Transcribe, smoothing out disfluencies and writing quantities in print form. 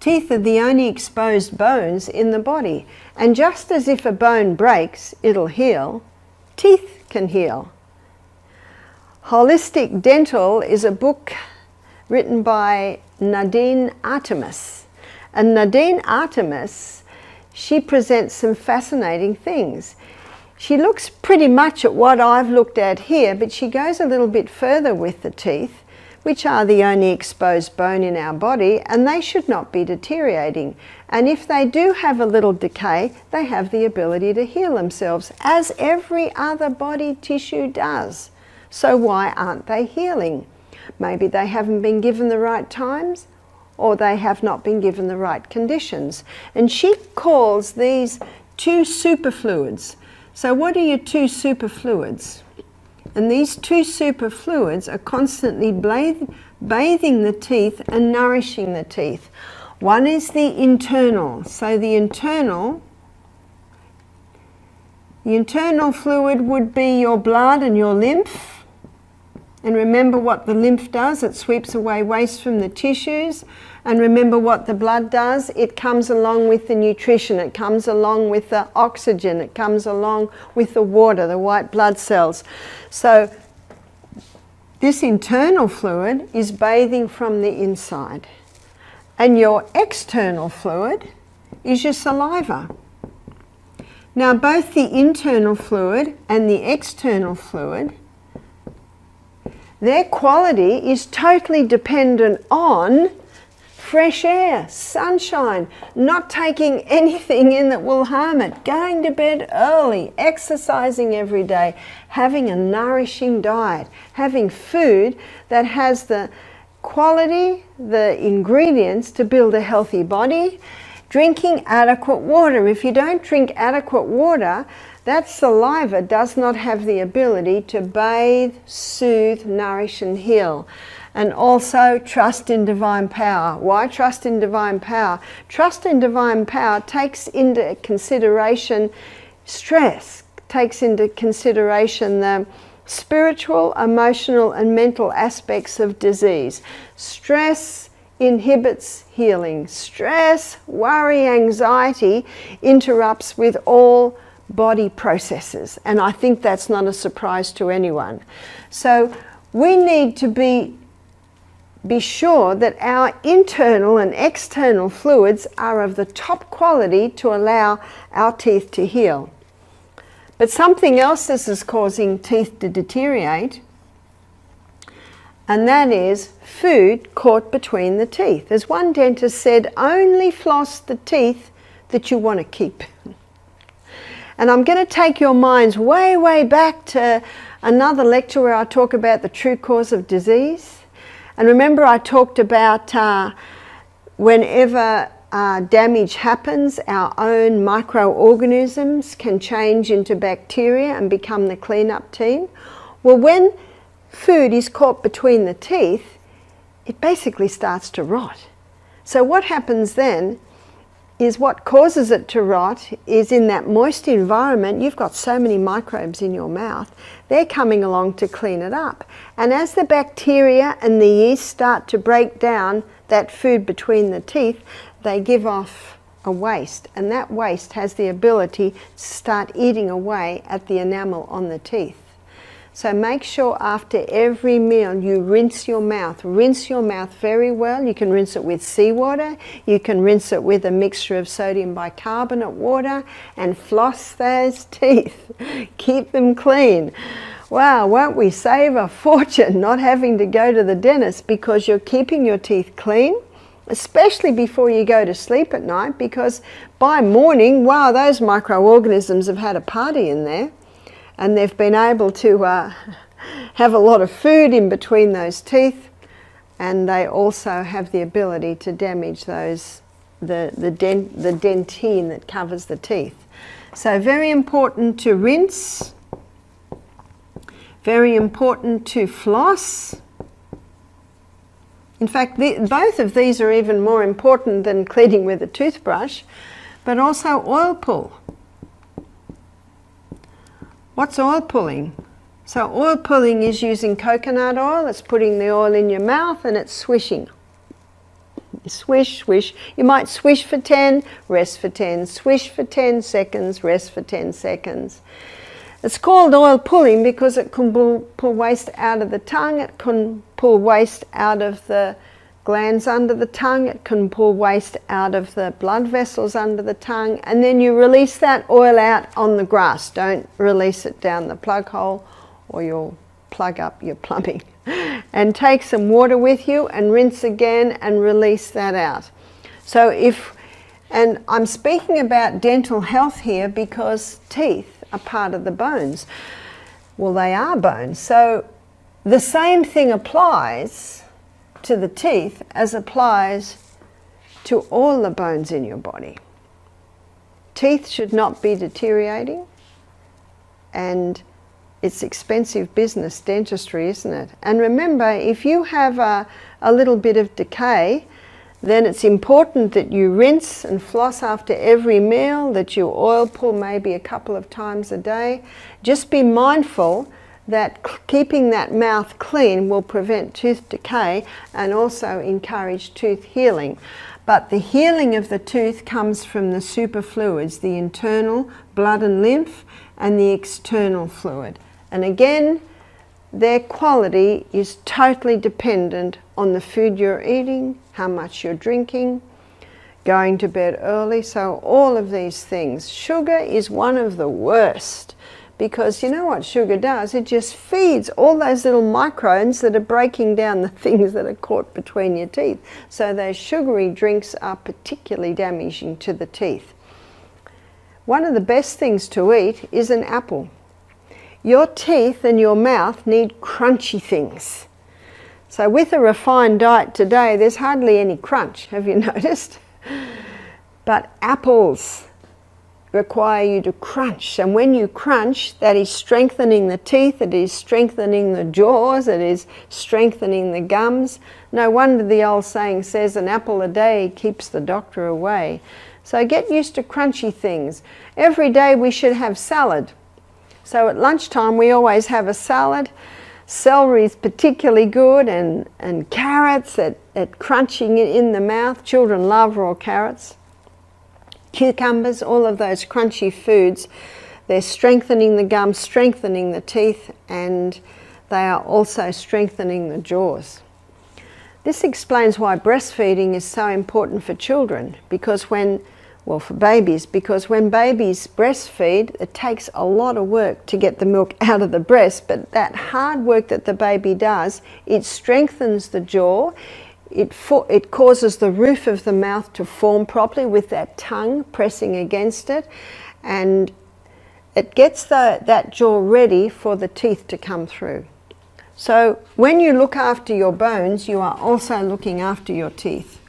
Teeth are the only exposed bones in the body. And just as if a bone breaks, it'll heal, teeth can heal. Holistic Dental is a book written by Nadine Artemis. And Nadine Artemis, she presents some fascinating things. She looks pretty much at what I've looked at here, but she goes a little bit further with the teeth, which are the only exposed bone in our body, and they should not be deteriorating. And if they do have a little decay, they have the ability to heal themselves, as every other body tissue does. So why aren't they healing? Maybe they haven't been given the right times, or they have not been given the right conditions. And she calls these two superfluids. So what are your two superfluids? And these two superfluids are constantly bathing the teeth and nourishing the teeth. One is the internal. So the internal fluid would be your blood and your lymph. And remember what the lymph does, it sweeps away waste from the tissues. And remember what the blood does, it comes along with the nutrition, it comes along with the oxygen, it comes along with the water, the white blood cells. So this internal fluid is bathing from the inside. And your external fluid is your saliva. Now both the internal fluid and the external fluid, their quality is totally dependent on fresh air, sunshine, not taking anything in that will harm it, going to bed early, exercising every day, having a nourishing diet, having food that has the quality, the ingredients to build a healthy body, drinking adequate water. If you don't drink adequate water, that saliva does not have the ability to bathe, soothe, nourish and heal. And also trust in divine power. Why trust in divine power? Trust in divine power takes into consideration stress, takes into consideration the spiritual, emotional and mental aspects of disease. Stress inhibits healing. Stress, worry, anxiety interrupts with all body processes, and I think that's not a surprise to anyone. So we need to be sure that our internal and external fluids are of the top quality to allow our teeth to heal. But something else that is causing teeth to deteriorate, and that is food caught between the teeth. As one dentist said, only floss the teeth that you want to keep. And I'm going to take your minds way, way back to another lecture where I talk about the true cause of disease. And remember I talked about whenever damage happens, our own microorganisms can change into bacteria and become the cleanup team. Well, when food is caught between the teeth, it basically starts to rot. So what happens then is what causes it to rot is in that moist environment, you've got so many microbes in your mouth, they're coming along to clean it up. And as the bacteria and the yeast start to break down that food between the teeth, they give off a waste, and that waste has the ability to start eating away at the enamel on the teeth. So make sure after every meal you rinse your mouth very well. You can rinse it with seawater, you can rinse it with a mixture of sodium bicarbonate water, and floss those teeth. Keep them clean. Wow, won't we save a fortune not having to go to the dentist because you're keeping your teeth clean, especially before you go to sleep at night, because by morning, wow, those microorganisms have had a party in there. And they've been able to have a lot of food in between those teeth, and they also have the ability to damage those the dentine that covers the teeth. So very important to rinse, very important to floss. In fact, both of these are even more important than cleaning with a toothbrush, but also oil pull. What's oil pulling? So oil pulling is using coconut oil. It's putting the oil in your mouth and it's swishing. Swish, swish. You might swish for 10, rest for 10, swish for 10 seconds, rest for 10 seconds. It's called oil pulling because it can pull waste out of the tongue, it can pull waste out of the glands under the tongue, it can pull waste out of the blood vessels under the tongue, and then you release that oil out on the grass. Don't release it down the plug hole or you'll plug up your plumbing. And take some water with you and rinse again and release that out. So and I'm speaking about dental health here because teeth are part of the bones. Well, they are bones. So the same thing applies to the teeth as applies to all the bones in your body. Teeth should not be deteriorating, and it's expensive business, dentistry, isn't it? And remember, if you have a little bit of decay, then it's important that you rinse and floss after every meal, that you oil pull maybe a couple of times a day. Just be mindful that keeping that mouth clean will prevent tooth decay and also encourage tooth healing. But the healing of the tooth comes from the superfluids, the internal blood and lymph and the external fluid. And again, their quality is totally dependent on the food you're eating, how much you're drinking, going to bed early. So all of these things. Sugar is one of the worst because you know what sugar does? It just feeds all those little microbes that are breaking down the things that are caught between your teeth. So those sugary drinks are particularly damaging to the teeth. One of the best things to eat is an apple. Your teeth and your mouth need crunchy things. So with a refined diet today, there's hardly any crunch, have you noticed? But apples require you to crunch. And when you crunch, that is strengthening the teeth, it is strengthening the jaws, it is strengthening the gums. No wonder the old saying says an apple a day keeps the doctor away. So get used to crunchy things. Every day we should have salad. So at lunchtime we always have a salad. Celery is particularly good, and carrots at crunching in the mouth. Children love raw carrots. Cucumbers, all of those crunchy foods, they're strengthening the gums, strengthening the teeth, and they are also strengthening the jaws. This explains why breastfeeding is so important for children, because for babies, because when babies breastfeed, it takes a lot of work to get the milk out of the breast, but that hard work that the baby does, it strengthens the jaw, it causes the roof of the mouth to form properly with that tongue pressing against it, and it gets that jaw ready for the teeth to come through. So when you look after your bones, you are also looking after your teeth.